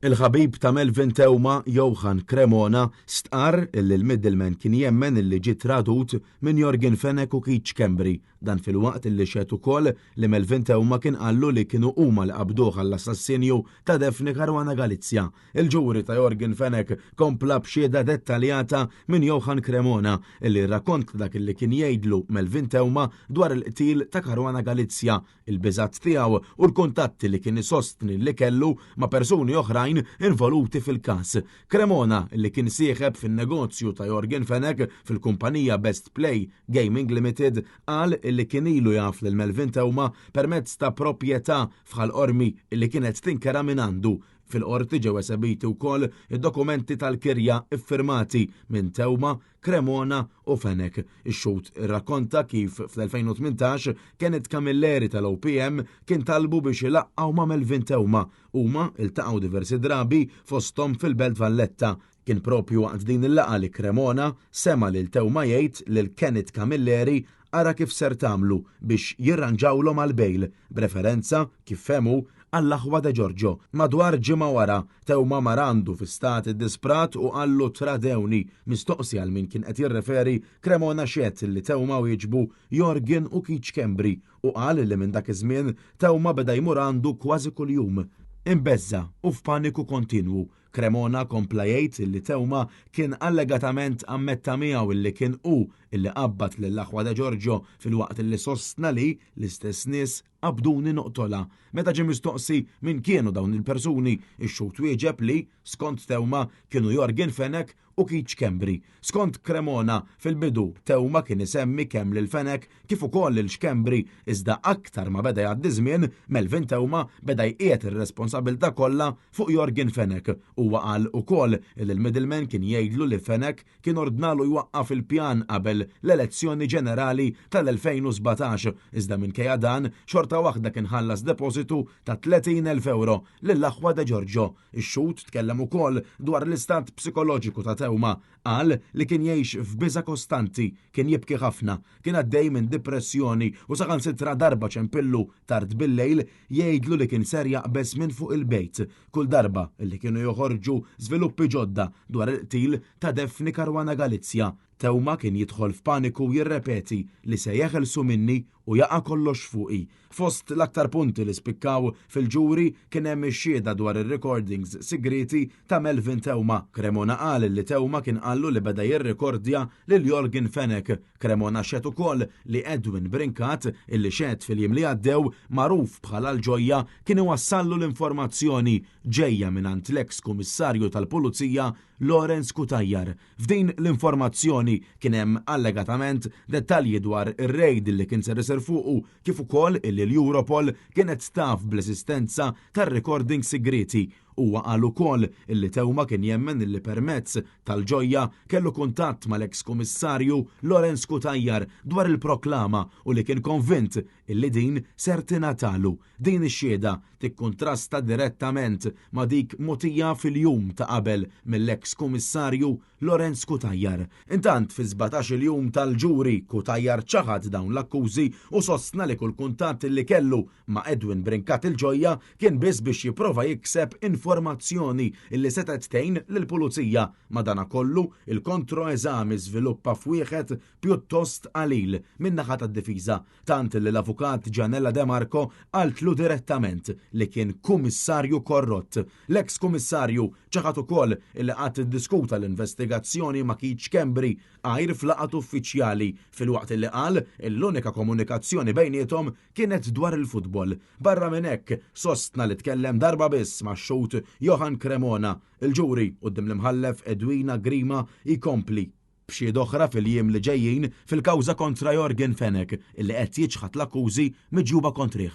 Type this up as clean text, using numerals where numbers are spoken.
Il-ħabib ta' Melvin Teuma Johan Cremona stqar illi l-middleman kien jemmen illi ġiet tradut minn Jorgen Fenech u Keith Schembri, dan fil-waqt illi xed ukoll li Melvin Teuma kien qallu li kienu huma li qabduh għall-assassinju ta' Daphne Caruana Galizia. Il-ġuri ta' Jorgen Fenech kompla b'xieda dettaljata minn Johan Cremona illi rrakont dak illi kien jgħidlu Melvin Teuma dwar il-qtil ta' Caruana Galizia, il-biżatt tiegħu u l-kuntatti li kien isostni li kellu ma' persuni oħrajn involuti fil-każ. Cremona li kien sieħeb fin-negozju ta' Jorgen Fenech fil-kumpanija Best Play Gaming Limited qal li kien ilu jaf lil Melvin Teuma permezz ta' proprjetà f'ħal-qormi li kienet tinkera minn għandu. Fil-qorti ġew esebiti wkoll id-dokumenti tal-kirja iffirmati minn Teuma, Cremona u Fenech. Ix-xut irrakkonta kif fl-2018 kienet kamilleri tal-OPM kien talbu biex ilaqqgħu ma' Melvin Teuma. Huma iltaqgħu diversi drabi fosthom fil-Belt Valletta. Kien propju waqt din il-laqgħa li Cremona sema lil Teuma jgħid lil Kenneth Camilleri ara kif ser tagħmlu biex jirranġawlhom għall-bejl, b'referenza kif fehmu għall-aħwa de Giorgio. Madwar ġimgħa wara Teuma marandu fi stat id-disprat u qallu tradewni. Mistoqsi għal min kien qed jirreferi Cremona xiet li Teuma wieġbu Jorgen u Keith Schembri u qal li minn dak iż-żmien Teuma beda jmur għandu kważi kuljum. Imbeżza u f'paniku kontinwu. Cremona kompla jgħid li Teuma kien allegatament ammetta miegħu illi kien hu illi qabbat lill-aħwa de Giorgio fil-waqt illi sostna li l-istess nies qabduni noqtola. Meta ġie mistoqsi min kienu dawn il-persuni, ix-xut wieġeb li skont Teuma kienu Jorgen Fenech u Keith Schembri. Skont Cremona fil-bidu Teuma kien isemmi kemm lil Fenech kif ukoll lil Schembri, iżda aktar ma beda jgħaddi żmien Melvin Teuma beda jqiegħed ir-responsabbiltà kollha fuq Jorgen Fenech. Huwa qal ukoll li l-middleman kien jgħidlu li Fenech kien ordnalu jwaqqaf il-pjan qabel l-elezzjoni ġenerali tal-2017, iżda minkejja dan xorta waħda kien ħallas depositu ta' 30,000 euro lill-aħwa de Giorgio. Ix-xut tkellem ukoll dwar l-istat psikoloġiku ta' Teuma, qal li kien jgħix f'biża kostanti, kien jibki ħafna, kien għaddej minn depressjoni u saħansitra darba ċempillu tard bil-lejl jgħidlu li kien ser jaqbes minn fuq il-bejt. Kull darba li kienu joħorġu żviluppi ġodda dwar il-qtil ta' Daphne Caruana Galizia, Teuma kien jidħol f'paniku jirrepeti li se jeħelsu minni u jaqa' kollox fuqi. Fost l-aktar punti li spikkaw fil-ġuri kien hemm ix-xhieda dwar ir-recordings sigreti ta' Melvin Teuma. Cremona qal li Teuma kien qallu li beda jirrekordja lil Jorgen Fenech. Cremona xed ukoll li Edwin Brinkat illi xed fil-jiem li għaddew magħruf bħala l-ġojja kien iwassallu l-informazzjoni ġejja mingħand l-eks kummissarju tal-Pulizija Lawrence Kutajjar. F'din l-informazzjoni kien hemm allegatament dettalji dwar ir-rejd li kien ser isir fuqu kif ukoll illi l-Europol kienet taf bl-esistenza tar-recording sigreti. Huwa qal ukoll illi Teuma kien jemmen illi permezz tal-ġojja kellu kuntatt mal-eks kummissarju Lawrence Kutajjar dwar il-proklama u li kien konvint illi din ser tingħatalu. Din ix-xhieda tikkuntrasta direttament ma' dik mogħtija fil-jum ta' qabel mill-eks kummissarju Lawrence Kutajjar. Intant fi 17 jum tal-ġuri Kutajjar ċaħad dawn l-akkużi u sostna li kull kuntatt illi kellu ma' Edwin Brinkat il-ġojja kien biss biex jipprova jikseb informazzjoni illi setet tgħin lill-Pulizija. Madankollu il-kontroeżami żviluppa f'wieħed pjuttost qalil min-naħa tad-difiża, tant li l-avukat Gianella De Marco qaltlu direttament li kien kummissarju korrott. L-eks kummissarju ċaħat ukoll illi qatt iddiskuta l-investigazzjoni ma' Keith Schembri għajr f'laqat uffiċjali fil-waqt illi qal l-unika komunikazzjoni bejniethom kienet dwar il-futbol. Barra minn hekk sostna li tkellem darba biss ma' xut Johan Cremona. Il-ġuri quddiem l-imħallef Edwina Grima jkompli b'xhied oħra fil-jiem li ġejjin fil-kawża kontra Jorgen Fenech illi qed jiġħad l-akkużi miġjuba kontrih.